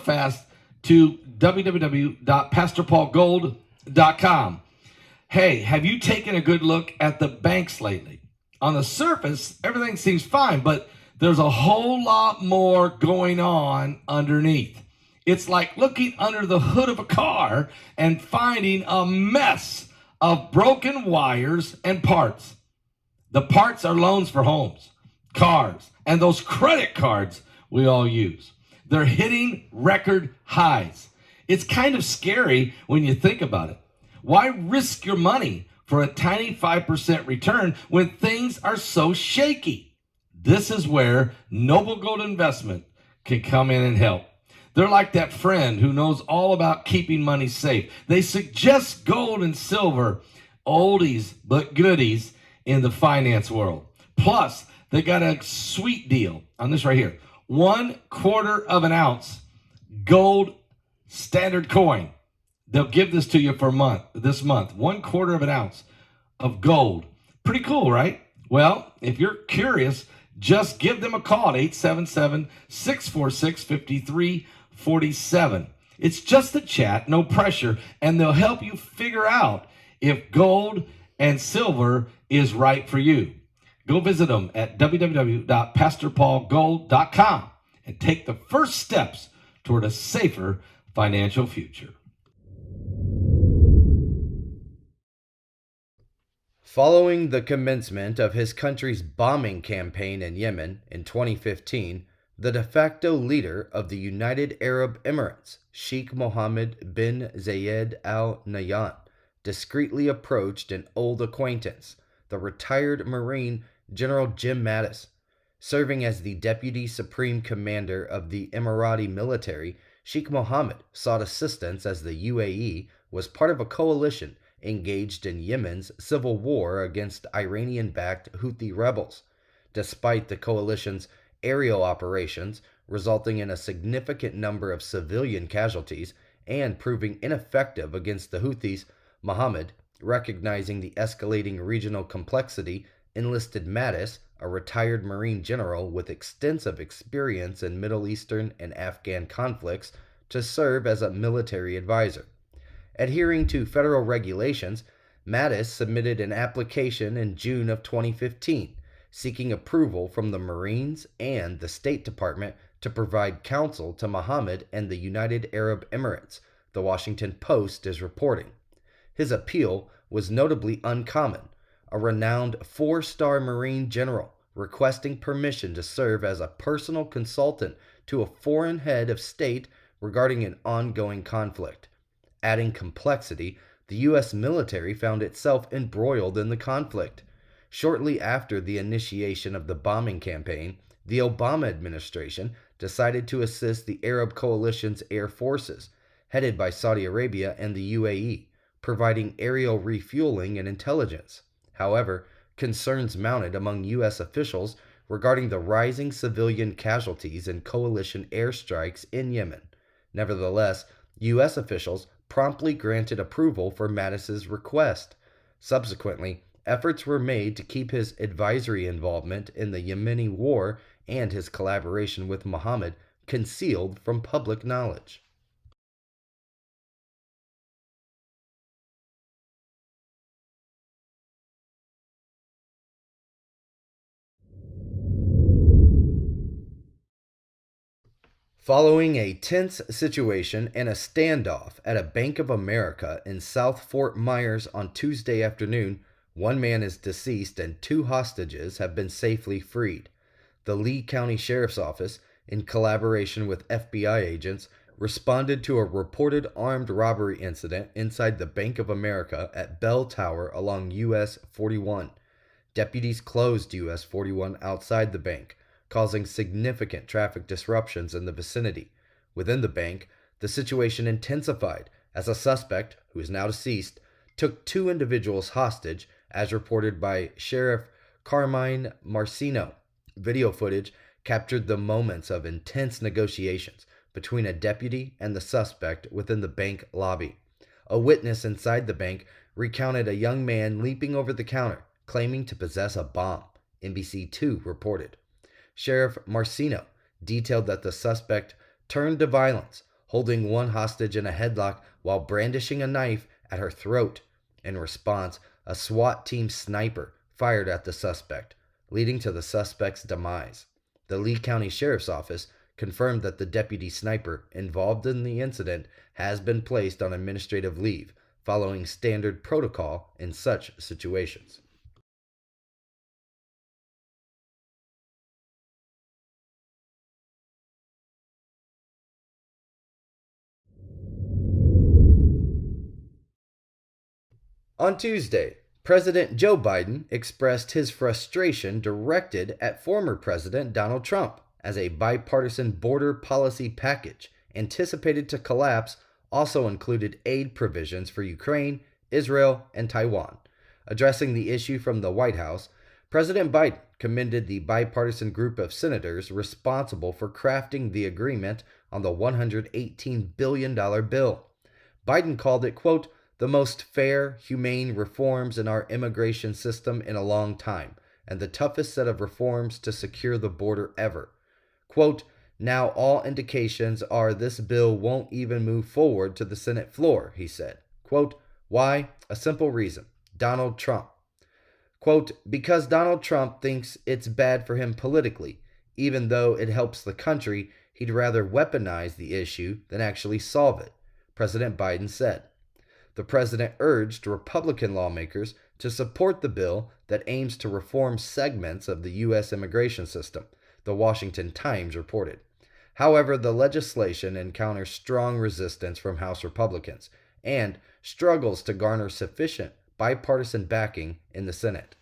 fast to www.pastorpaulgold.com. Hey, have you taken a good look at the banks lately? On the surface, everything seems fine, but there's a whole lot more going on underneath. It's like looking under the hood of a car and finding a mess of broken wires and parts. The parts are loans for homes, cars, and those credit cards we all use. They're hitting record highs. It's kind of scary when you think about it. Why risk your money for a tiny 5% return when things are so shaky? This is where Noble Gold Investment can come in and help. They're like that friend who knows all about keeping money safe. They suggest gold and silver, oldies but goodies in the finance world. Plus, they got a sweet deal on this right here. 1/4 of an ounce gold standard coin. They'll give this to you for this month. 1/4 of an ounce of gold. Pretty cool, right? Well, if you're curious, just give them a call at 877-646-5347. It's just a chat, no pressure, and they'll help you figure out if gold and silver is right for you. Go visit them at www.pastorpaulgold.com and take the first steps toward a safer financial future. Following the commencement of his country's bombing campaign in Yemen in 2015, the de facto leader of the United Arab Emirates, Sheikh Mohammed bin Zayed Al Nahyan, discreetly approached an old acquaintance, the retired Marine General Jim Mattis. Serving as the Deputy Supreme Commander of the Emirati military, Sheikh Mohammed sought assistance as the UAE was part of a coalition engaged in Yemen's civil war against Iranian-backed Houthi rebels. Despite the coalition's aerial operations resulting in a significant number of civilian casualties and proving ineffective against the Houthis, Mohammed, recognizing the escalating regional complexity, enlisted Mattis, a retired Marine general with extensive experience in Middle Eastern and Afghan conflicts, to serve as a military advisor. Adhering to federal regulations, Mattis submitted an application in June of 2015, seeking approval from the Marines and the State Department to provide counsel to Mohammed and the United Arab Emirates, the Washington Post is reporting. His appeal was notably uncommon, a renowned 4-star Marine general requesting permission to serve as a personal consultant to a foreign head of state regarding an ongoing conflict. Adding complexity, the U.S. military found itself embroiled in the conflict. Shortly after the initiation of the bombing campaign, the Obama administration decided to assist the Arab coalition's air forces, headed by Saudi Arabia and the UAE, providing aerial refueling and intelligence. However, concerns mounted among U.S. officials regarding the rising civilian casualties in coalition airstrikes in Yemen. Nevertheless, U.S. officials promptly granted approval for Mattis's request. Subsequently, efforts were made to keep his advisory involvement in the Yemeni war and his collaboration with Mohammed concealed from public knowledge. Following a tense situation and a standoff at a Bank of America in South Fort Myers on Tuesday afternoon, one man is deceased and 2 hostages have been safely freed. The Lee County Sheriff's Office, in collaboration with FBI agents, responded to a reported armed robbery incident inside the Bank of America at Bell Tower along US 41. Deputies closed US 41 outside the bank, causing significant traffic disruptions in the vicinity. Within the bank, the situation intensified as a suspect, who is now deceased, took 2 individuals hostage, as reported by Sheriff Carmine Marcino. Video footage captured the moments of intense negotiations between a deputy and the suspect within the bank lobby. A witness inside the bank recounted a young man leaping over the counter, claiming to possess a bomb, NBC2 reported. Sheriff Marcino detailed that the suspect turned to violence, holding one hostage in a headlock while brandishing a knife at her throat. In response, a SWAT team sniper fired at the suspect, leading to the suspect's demise. The Lee County Sheriff's Office confirmed that the deputy sniper involved in the incident has been placed on administrative leave, following standard protocol in such situations. On Tuesday, President Joe Biden expressed his frustration directed at former President Donald Trump as a bipartisan border policy package anticipated to collapse also included aid provisions for Ukraine, Israel, and Taiwan. Addressing the issue from the White House, President Biden commended the bipartisan group of senators responsible for crafting the agreement on the $118 billion bill. Biden called it, quote, the most fair, humane reforms in our immigration system in a long time, and the toughest set of reforms to secure the border ever. Quote, now all indications are this bill won't even move forward to the Senate floor, he said. Quote, why? A simple reason. Donald Trump. Quote, because Donald Trump thinks it's bad for him politically. Even though it helps the country, he'd rather weaponize the issue than actually solve it, President Biden said. The president urged Republican lawmakers to support the bill that aims to reform segments of the U.S. immigration system, the Washington Times reported. However, the legislation encounters strong resistance from House Republicans and struggles to garner sufficient bipartisan backing in the Senate.